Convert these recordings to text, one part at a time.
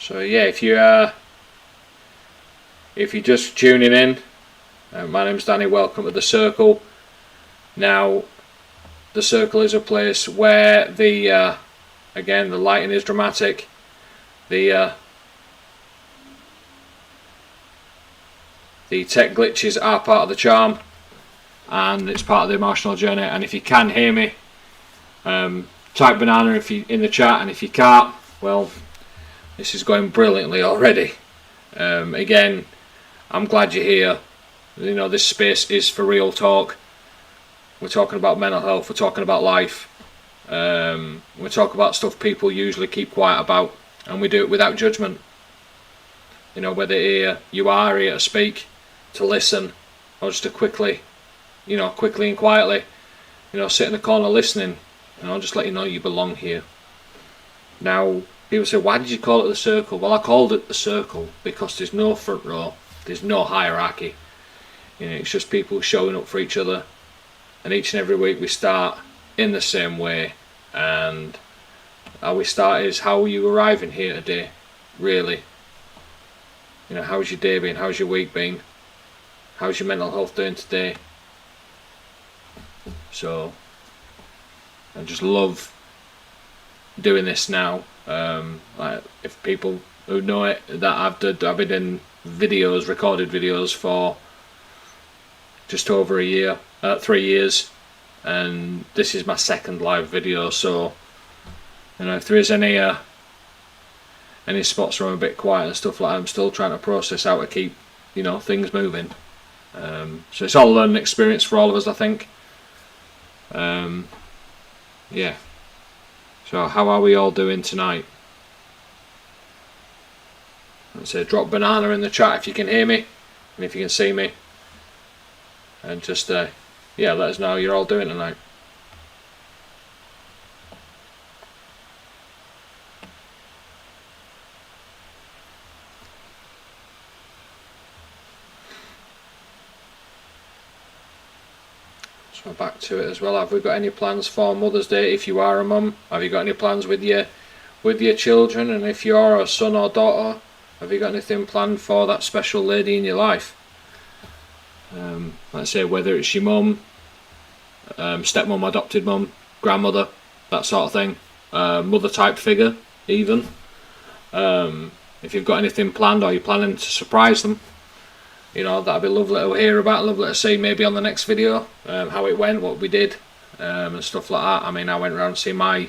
So yeah, if you're just tuning in, my name's Danny. Welcome to the Circle. Now, the Circle is a place where the again, the lighting is dramatic. The tech glitches are part of the charm, and it's part of the emotional journey. And if you can hear me, type banana if you in the chat, and if you can't, well, this is going brilliantly already. Again, I'm glad you're here. You know, this space is for real talk. We're talking about mental health, we're talking about life, we're talking about stuff people usually keep quiet about, and we do it without judgment. You know, whether you are here to speak, to listen, or just to quickly and quietly, sit in the corner listening, just let you know you belong here. Now, people say, why did you call it the Circle? Well, I called it the Circle because there's no front row, there's no hierarchy. It's just people showing up for each other, and each and every week we start in the same way. And how we start is, how are you arriving here today, really? How's your day been? How's your week been? How's your mental health doing today? So I just love doing this now. Like, if people who know it, that I've been in videos, recorded videos for just over a year, 3 years, and this is my second live video. So if there is any spots where I'm a bit quiet and stuff like that, I'm still trying to process how to keep things moving. So it's all a learning experience for all of us, I think. Yeah. So how are we all doing tonight? Let's say drop banana in the chat if you can hear me and if you can see me, and just let us know how you're all doing tonight. So back to it as well. Have we got any plans for Mother's Day? If you are a mum, have you got any plans with your children? And if you're a son or daughter, have you got anything planned for that special lady in your life? Let's say whether it's your mum, stepmum, adopted mum, grandmother, that sort of thing, mother type figure even. If you've got anything planned, or you're planning to surprise them, that'd be lovely to hear about, lovely to see maybe on the next video, how it went, what we did, and stuff like that. I mean, I went around to see my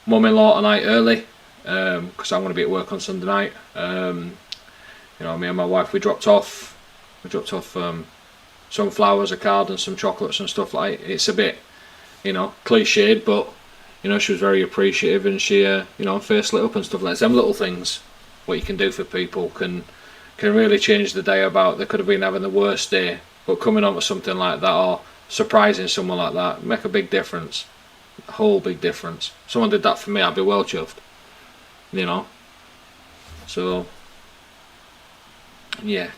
mum-in-law tonight early, because I'm going to be at work on Sunday night. Me and my wife, we dropped off some flowers, a card, and some chocolates and stuff like that. It's a bit, cliched, but she was very appreciative, and she face lit up and stuff like that. Them little things, what you can do for people, can really change the day about. They could have been having the worst day, but coming on with something like that, or surprising someone like that, make a big difference, a whole big difference. If someone did that for me, I'd be well chuffed. So yeah.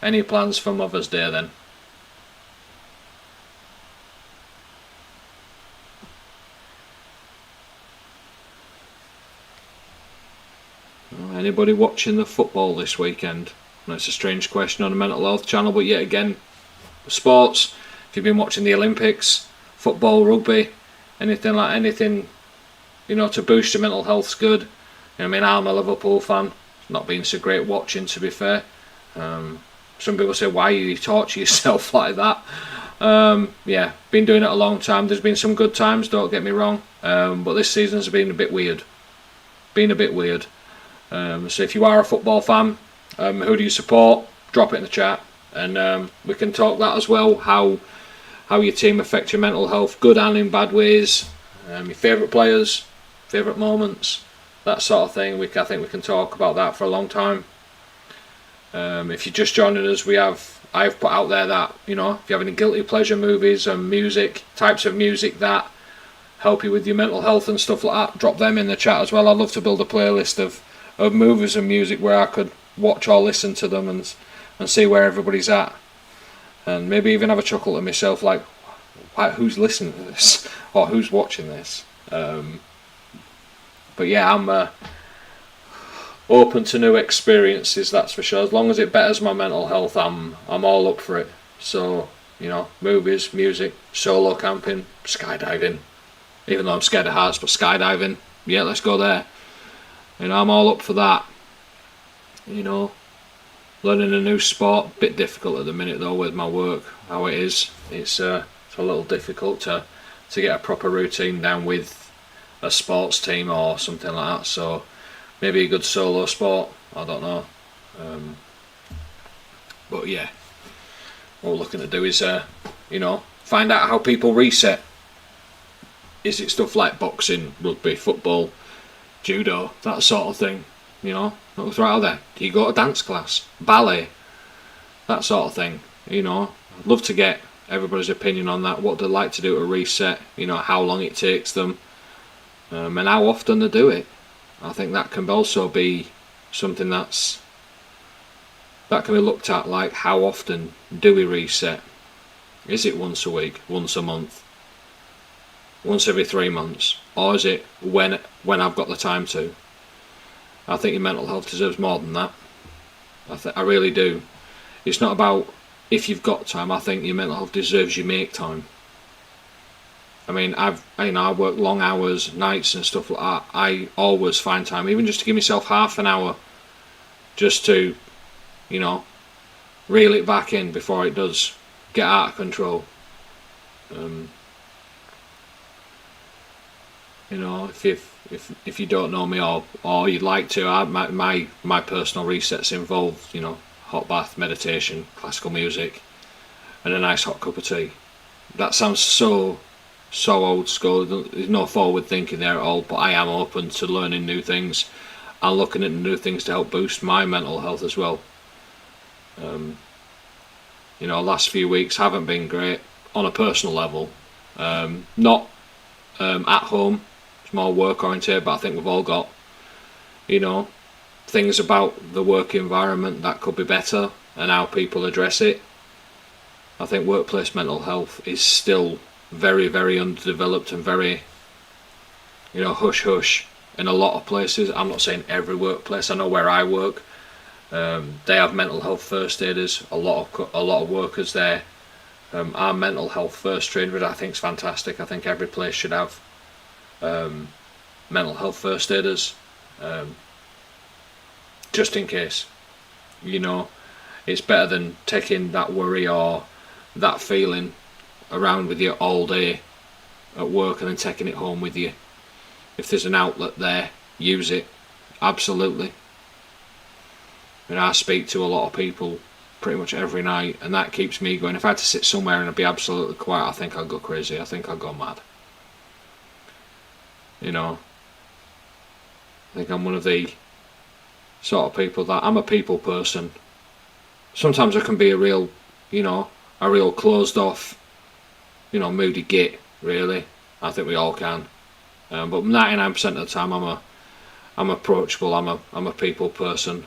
Any plans for Mother's Day then? Anybody watching the football this weekend? That's a strange question on a mental health channel, but yet again, sports. If you've been watching the Olympics, football, rugby, anything, to boost your mental health's good. I'm a Liverpool fan. Not been so great watching, to be fair. Some people say, why you torture yourself like that? Been doing it a long time. There's been some good times, don't get me wrong, but this season's been a bit weird. So if you are a football fan, who do you support? Drop it in the chat, and we can talk that as well. How your team affect your mental health, good and in bad ways. Your favourite players, favourite moments, that sort of thing. I think we can talk about that for a long time. If you're just joining us, I've put out there that if you have any guilty pleasure movies and music, types of music that help you with your mental health and stuff like that, drop them in the chat as well. I'd love to build a playlist of movies and music where I could watch or listen to them and see where everybody's at, and maybe even have a chuckle to myself, like, who's listening to this or who's watching this. But yeah, open to new experiences, that's for sure. As long as it betters my mental health, I'm all up for it. So, you know, movies, music, solo camping, skydiving. Even though I'm scared of heights, but skydiving, yeah, let's go there. You know, I'm all up for that. You know, learning a new sport, bit difficult at the minute though with my work, how it is. It's a little difficult to get a proper routine down with a sports team or something like that. So maybe a good solo sport, I don't know. But yeah, what we're looking to do is, you know, find out how people reset. Is it stuff like boxing, rugby, football, judo, that sort of thing? You know, what's right out there? Do you go to dance class, ballet, that sort of thing? You know, I'd love to get everybody's opinion on that. What they like to do to reset. You know, how long it takes them, and how often they do it. I think that can also be something that can be looked at. Like, how often do we reset? Is it once a week, once a month, once every 3 months, or is it when I've got the time to? I think your mental health deserves more than that. I really do. It's not about if you've got time. I think your mental health deserves you make time. I mean, I work long hours, nights and stuff like that. I always find time, even just to give myself half an hour, just to, you know, reel it back in before it does get out of control. You know, if you don't know me or you'd like to, my personal resets involve, you know, hot bath, meditation, classical music, and a nice hot cup of tea. That sounds so old school. There's no forward thinking there at all, but I am open to learning new things and looking at new things to help boost my mental health as well. You know, last few weeks haven't been great on a personal level. Not at home. More work oriented, but I think we've all got, you know, things about the work environment that could be better and how people address it. I think workplace mental health is still very, very underdeveloped and very, you know, hush hush in a lot of places. I'm not saying every workplace. I know where I work, they have mental health first aiders. A lot of workers there are mental health first trained, which I think is fantastic. I think every place should have mental health first aiders, just in case. You know, it's better than taking that worry or that feeling around with you all day at work and then taking it home with you. If there's an outlet there, use it. Absolutely. I mean, I speak to a lot of people pretty much every night, and that keeps me going. If I had to sit somewhere and I'd be absolutely quiet, I think I'd go crazy. I think I'd go mad. You know, I think I'm one of the sort of people that I'm a people person. Sometimes I can be a real closed off, you know, moody git, really. I think we all can. But 99% of the time I'm approachable, I'm a people person.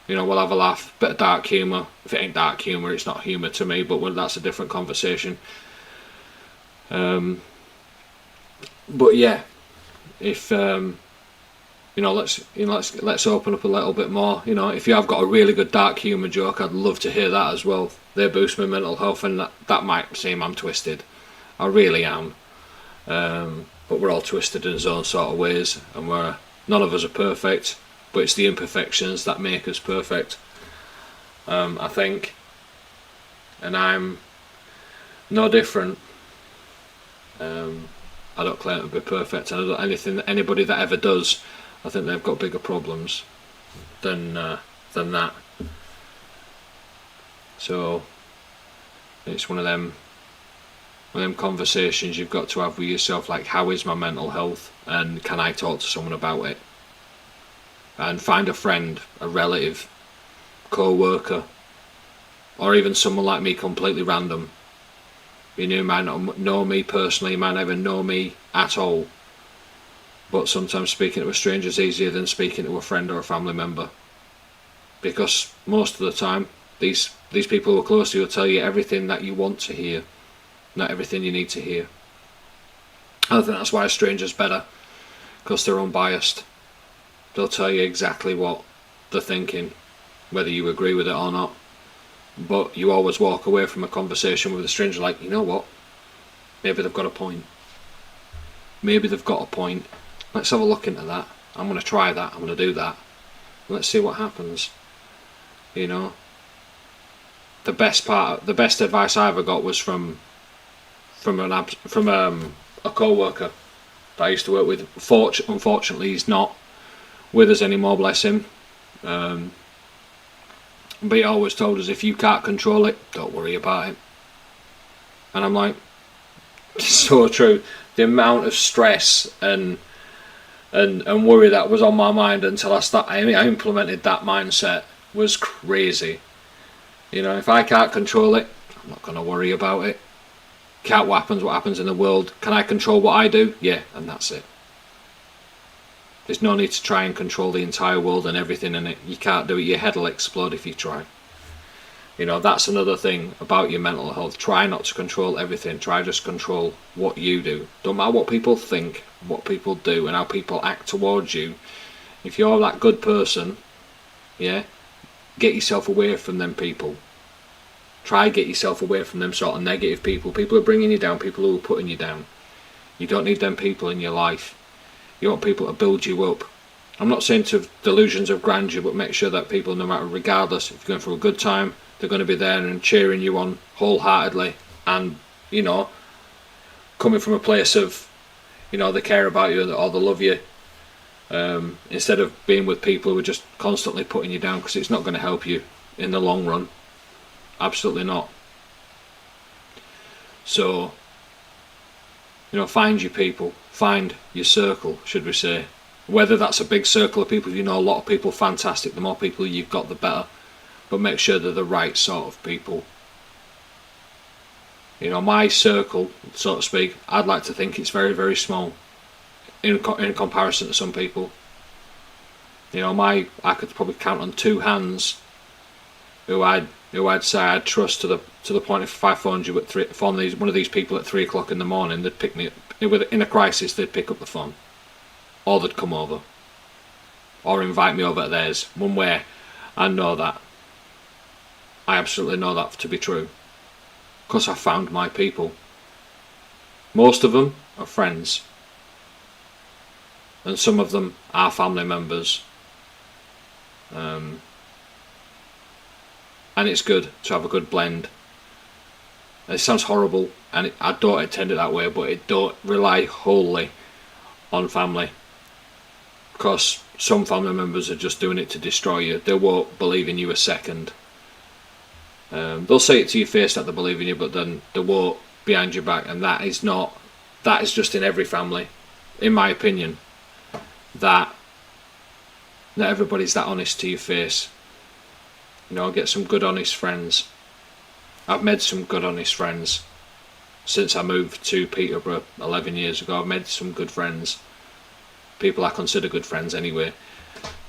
You know, we'll have a laugh, bit of dark humour. If it ain't dark humour, it's not humour to me, but that's a different conversation. But yeah, if let's open up a little bit more. You know, if you have got a really good dark humour joke, I'd love to hear that as well. They boost my mental health, and that might seem I'm twisted. I really am. But we're all twisted in our own sort of ways, and none of us are perfect, but it's the imperfections that make us perfect. I think, and I'm no different. I don't claim to be perfect, and anybody that ever does, I think they've got bigger problems than that. So it's one of them conversations you've got to have with yourself, like, how is my mental health, and can I talk to someone about it? And find a friend, a relative, co-worker, or even someone like me, completely random. You might not know me personally, you might not even know me at all, but sometimes speaking to a stranger is easier than speaking to a friend or a family member, because most of the time these people who are close to you will tell you everything that you want to hear, not everything you need to hear. I think that's why a stranger's better, because they're unbiased. They'll tell you exactly what the thinking, whether you agree with it or not. But you always walk away from a conversation with a stranger like, you know what, maybe they've got a point. Maybe they've got a point. Let's have a look into that. I'm going to try that. I'm going to do that. Let's see what happens. You know, the best advice I ever got was from a co-worker that I used to work with. Unfortunately, he's not with us anymore, bless him. But he always told us, if you can't control it, don't worry about it. And I'm like, so true. The amount of stress and worry that was on my mind until I implemented that mindset was crazy. You know, if I can't control it, I'm not going to worry about it. What happens in the world. Can I control what I do? Yeah, and that's it. There's no need to try and control the entire world and everything in it. You can't do it. Your head will explode if you try. You know, that's another thing about your mental health. Try not to control everything. Try just control what you do. Don't matter what people think, what people do, and how people act towards you. If you're that good person, yeah, get yourself away from them people. Try get yourself away from them sort of negative people. People who are bringing you down, people who are putting you down. You don't need them people in your life. You want people to build you up. I'm not saying to delusions of grandeur, but make sure that people, no matter, regardless, if you're going through a good time, they're going to be there and cheering you on wholeheartedly, and, you know, coming from a place of, you know, they care about you or they love you, instead of being with people who are just constantly putting you down, because it's not going to help you in the long run. Absolutely not. So, you know, find your people, find your circle, should we say. Whether that's a big circle of people, if you know a lot of people, fantastic. The more people you've got, the better. But make sure they're the right sort of people. You know, my circle, so to speak, I'd like to think it's very, very small in comparison to some people. You know, I could probably count on two hands who I'd say I'd trust to the point if I phoned you at one of these people at 3 o'clock in the morning, they'd pick me up. In a crisis, they'd pick up the phone, or they'd come over, or invite me over to theirs. One way, I know that. I absolutely know that to be true, because I found my people. Most of them are friends, and some of them are family members. And it's good to have a good blend. It sounds horrible, and I don't intend it that way, but it don't rely wholly on family, because some family members are just doing it to destroy you. They won't believe in you a second. They'll say it to your face that they believe in you, but then they won't behind your back, and that is just in every family, in my opinion. That not everybody's that honest to your face. You know, get some good honest friends. I've made some good honest friends since I moved to Peterborough 11 years ago. I've made some good friends, people I consider good friends anyway,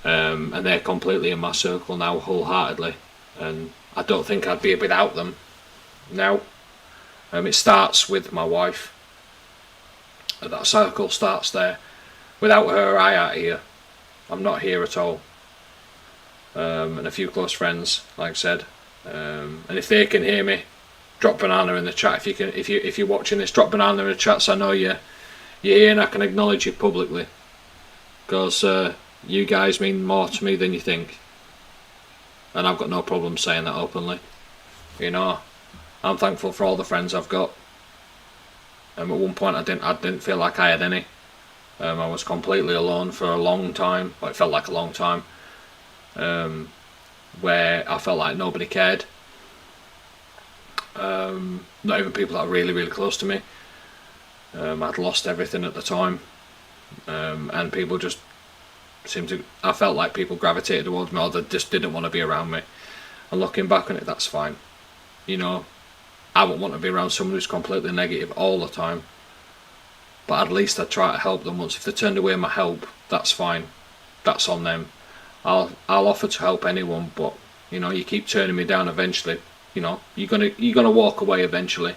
and they're completely in my circle now, wholeheartedly, and I don't think I'd be without them now. It starts with my wife. That circle starts there. Without her, I ain't here. I'm not here at all. And a few close friends, like I said. And if they can hear me, drop banana in the chat. If you're watching this, drop banana in the chat so I know you're here and I can acknowledge you publicly. Because you guys mean more to me than you think. And I've got no problem saying that openly. You know, I'm thankful for all the friends I've got. At one point I didn't feel like I had any. I was completely alone for a long time. Well, it felt like a long time. Where I felt like nobody cared. Not even people that are really, really close to me. I'd lost everything at the time. And people just I felt like people gravitated towards me, or they just didn't want to be around me. And looking back on it, that's fine. You know, I wouldn't want to be around someone who's completely negative all the time. But at least I'd try to help them once. If they turned away my help, that's fine. That's on them. I'll offer to help anyone, but you know, you keep turning me down, eventually, you know, you're gonna walk away eventually.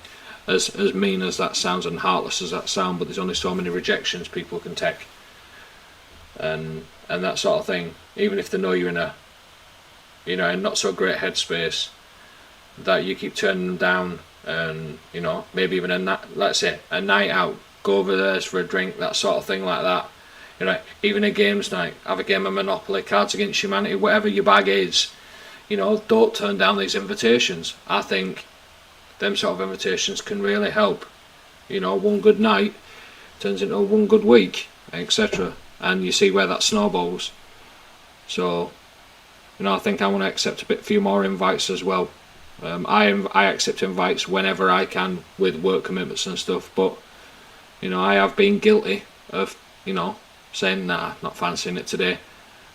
As mean as that sounds and heartless as that sounds, but there's only so many rejections people can take. And that sort of thing. Even if they know you're in a you know, in not so great headspace, that you keep turning them down, and you know, maybe even let's say a night out, go over there for a drink, that sort of thing like that. You know, even a games night, have a game of Monopoly, Cards Against Humanity, whatever your bag is. You know, don't turn down these invitations. I think them sort of invitations can really help. You know, one good night turns into one good week, etc. And you see where that snowballs. So, you know, I think I want to accept a few more invites as well. I accept invites whenever I can with work commitments and stuff, but you know, I have been guilty of, you know, saying nah, not fancying it today.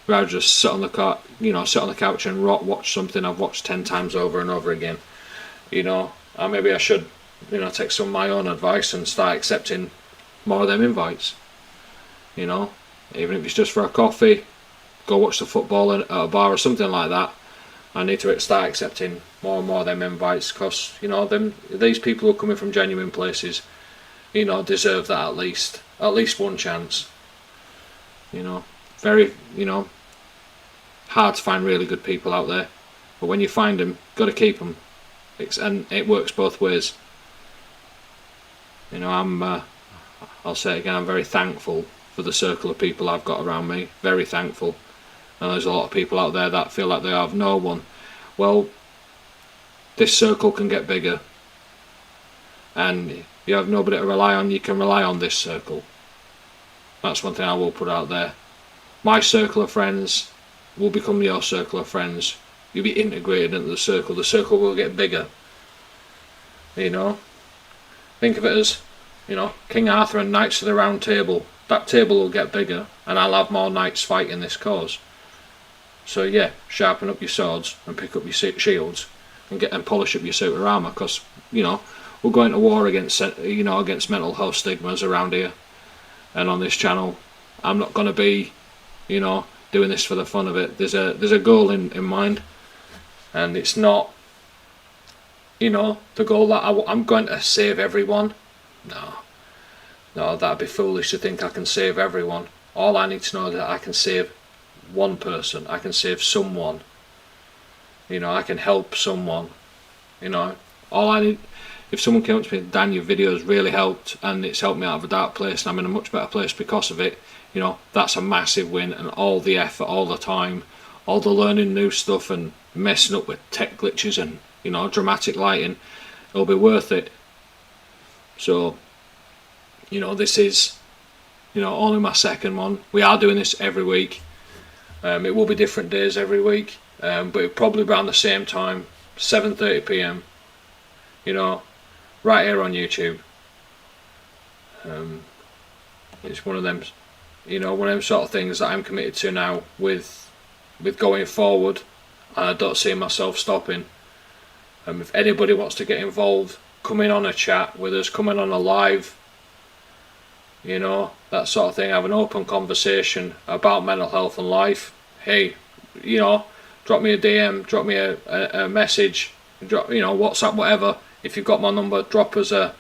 Rather just sit on the couch and watch something I've watched 10 times over and over again. You know, or maybe I should, you know, take some of my own advice and start accepting more of them invites. You know, even if it's just for a coffee, go watch the football at a bar or something like that. I need to start accepting more and more of them invites, because you know, these people who are coming from genuine places, you know, deserve that at least one chance. You know, very, you know, hard to find really good people out there, but when you find them, got to keep them, and it works both ways. You know, I'll say it again, I'm very thankful for the circle of people I've got around me, very thankful. And there's a lot of people out there that feel like they have no one. Well, this circle can get bigger, and you have nobody to rely on, you can rely on this circle. That's one thing I will put out there. My circle of friends will become your circle of friends. You'll be integrated into the circle will get bigger. You know, think of it as, you know, King Arthur and Knights of the Round Table. That table will get bigger, and I'll have more knights fighting this cause. So yeah, sharpen up your swords and pick up your shields and polish up your suit of armour, because you know, we're going to war against mental health stigmas around here. And on this channel, I'm not going to be, you know, doing this for the fun of it. There's a goal in mind, and it's not, you know, the goal that I'm going to save everyone. No, that'd be foolish to think I can save everyone. All I need to know is that I can save one person, I can save someone. You know, I can help someone. You know, all I need, if someone came up to me, Dan, your videos really helped, and it's helped me out of a dark place, and I'm in a much better place because of it, you know, that's a massive win. And all the effort, all the time, all the learning new stuff and messing up with tech glitches and, you know, dramatic lighting, it'll be worth it. So, you know, this is, you know, only my second one. We are doing this every week. It will be different days every week, but it'll probably be around the same time, 7:30 PM. You know, right here on YouTube. It's one of them, you know, one of them sort of things that I'm committed to now with going forward, and I don't see myself stopping. If anybody wants to get involved, come in on a chat with us, come in on a live, you know, that sort of thing, have an open conversation about mental health and life. Hey, you know, drop me a DM, drop me a message, drop, you know, WhatsApp, whatever. If you've got my number, drop us a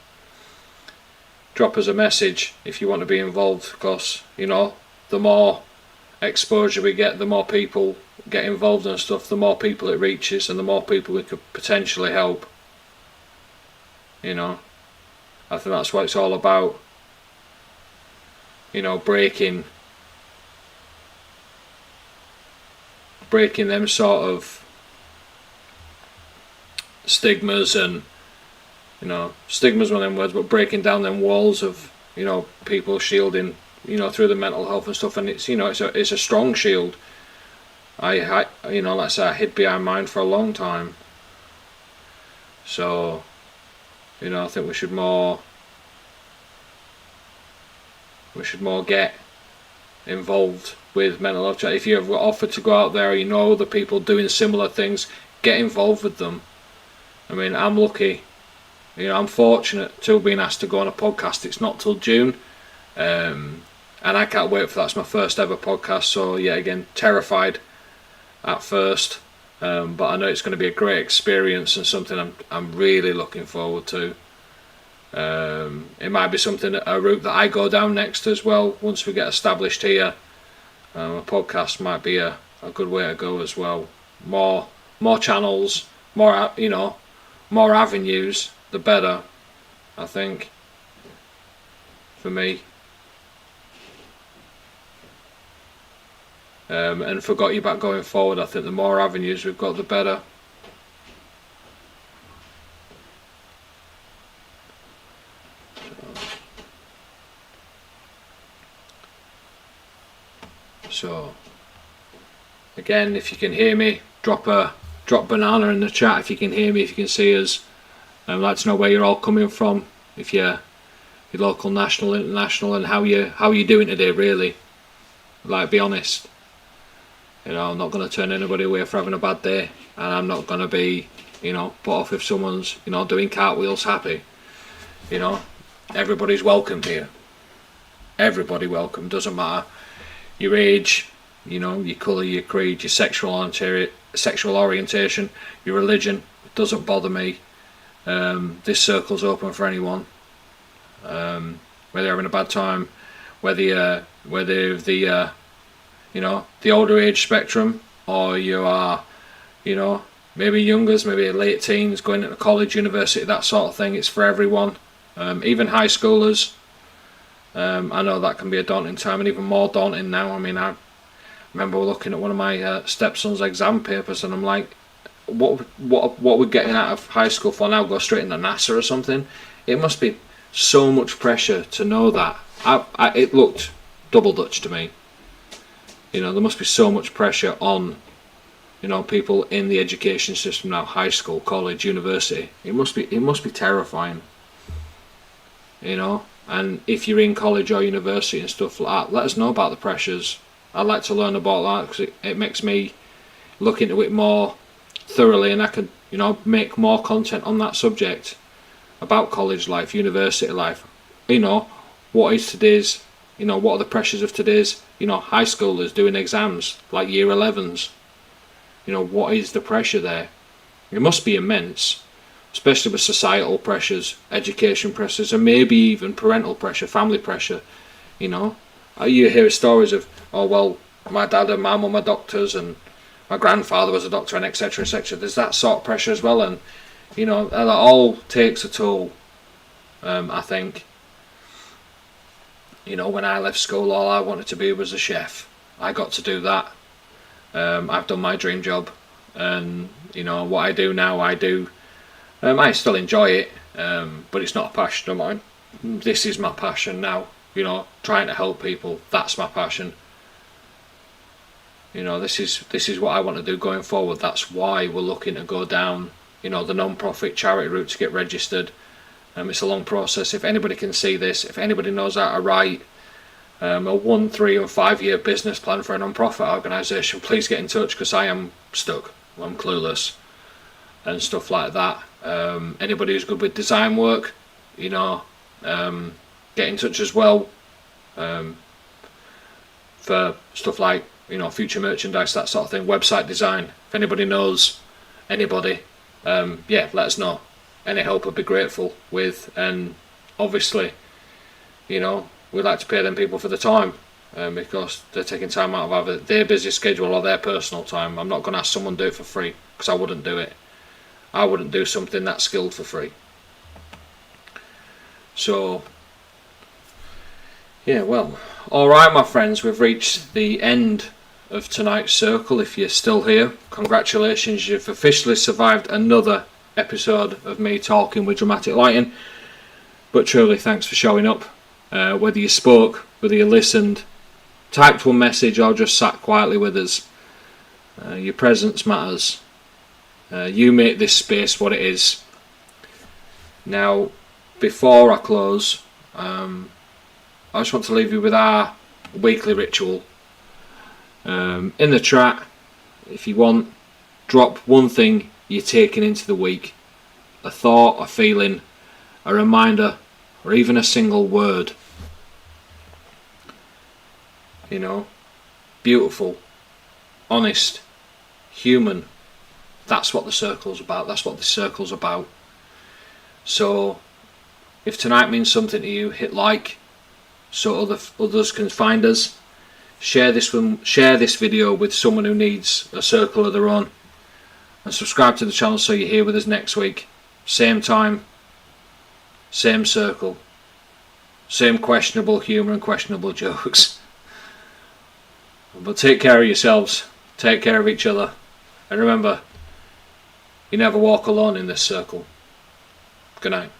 message if you want to be involved, because, you know, the more exposure we get, the more people get involved and stuff, the more people it reaches, and the more people we could potentially help. You know, I think that's what it's all about. You know, breaking them sort of stigmas, and, you know, stigmas one of them words, but breaking down them walls of, you know, people shielding, you know, through the mental health and stuff. And it's, you know, it's a strong shield. I you know, like I say, I hid behind mine for a long time. So, you know, I think we should more get involved with mental health. If you have offered to go out there, you know, the people doing similar things, get involved with them. I mean, I'm lucky, you know, I'm fortunate to have been asked to go on a podcast. It's not till June, and I can't wait for that. It's my first ever podcast, so yeah, again, terrified at first, but I know it's going to be a great experience and something I'm really looking forward to. It might be a route that I go down next as well once we get established here. A podcast might be a good way to go as well. more channels, more, you know, more avenues, the better, I think, for me. And for GotYourBack going forward, I think the more avenues we've got, the better. So again, if you can hear me, drop banana in the chat if you can hear me, if you can see us. I'd like to know where you're all coming from, if you're your local, national, international, and how you doing today, really. Like, be honest. You know, I'm not going to turn anybody away for having a bad day, and I'm not going to be, you know, put off if someone's, you know, doing cartwheels happy. You know, everybody's welcome here. Everybody welcome, doesn't matter your age, you know, your colour, your creed, your sexual orientation, your religion. It doesn't bother me. This circle's open for anyone. Whether you're having a bad time, whether the you know, the older age spectrum, or you are, you know, maybe youngers, maybe late teens, going into college, university, that sort of thing. It's for everyone. Even high schoolers. I know that can be a daunting time, and even more daunting now. I mean, I remember looking at one of my stepson's exam papers, and I'm like, what we're getting out of high school for now? Go straight into NASA or something? It must be so much pressure to know that. It looked double Dutch to me. You know, there must be so much pressure on, you know, people in the education system now, high school, college, university. It must be terrifying. You know, and if you're in college or university and stuff like that, let us know about the pressures. I'd like to learn about that, because it makes me look into it more thoroughly, and I can, you know, make more content on that subject about college life, university life. You know, what is today's, you know, what are the pressures of today's, you know, high schoolers doing exams like year 11s. You know, what is the pressure there? It must be immense, especially with societal pressures, education pressures, and maybe even parental pressure, family pressure. You know, you hear stories of, oh well, my dad and my mum are doctors, and my grandfather was a doctor, and etc, etc. There's that sort of pressure as well, and you know, that all takes a toll. I think, you know, when I left school, all I wanted to be was a chef. I got to do that. I've done my dream job, and you know, what I do now, I do. I still enjoy it, but it's not a passion of mine. This is my passion now. You know, trying to help people, that's my passion. You know, this is what I want to do going forward. That's why we're looking to go down, you know, the non-profit charity route to get registered. It's a long process. If anybody can see this, if anybody knows how to write a 1, 3 and 5 year business plan for a non-profit organisation, please get in touch, because I am stuck. I'm clueless and stuff like that. Anybody who's good with design work, you know, get in touch as well, for stuff like, you know, future merchandise, that sort of thing, website design. If anybody knows anybody, yeah, let us know. Any help would be grateful with, and obviously, you know, we'd like to pay them people for the time, because they're taking time out of either their busy schedule or their personal time. I'm not going to ask someone to do it for free, because I wouldn't do it. I wouldn't do something that skilled for free. So, yeah, well, alright my friends, we've reached the end of tonight's circle. If you're still here, congratulations, you've officially survived another episode of me talking with dramatic lighting. But truly, thanks for showing up. Whether you spoke, whether you listened, typed one message, or just sat quietly with us, your presence matters. You make this space what it is. Now, before I close, I just want to leave you with our weekly ritual. In the chat, if you want, drop one thing you're taking into the week. A thought, a feeling, a reminder, or even a single word. You know, beautiful, honest, human. That's what the circle's about. That's what this circle's about. So, if tonight means something to you, hit like, so others can find us. Share this video with someone who needs a circle of their own. and subscribe to the channel so you're here with us next week. Same time, same circle, same questionable humour and questionable jokes. But take care of yourselves, take care of each other, and remember, you never walk alone in this circle. Good night.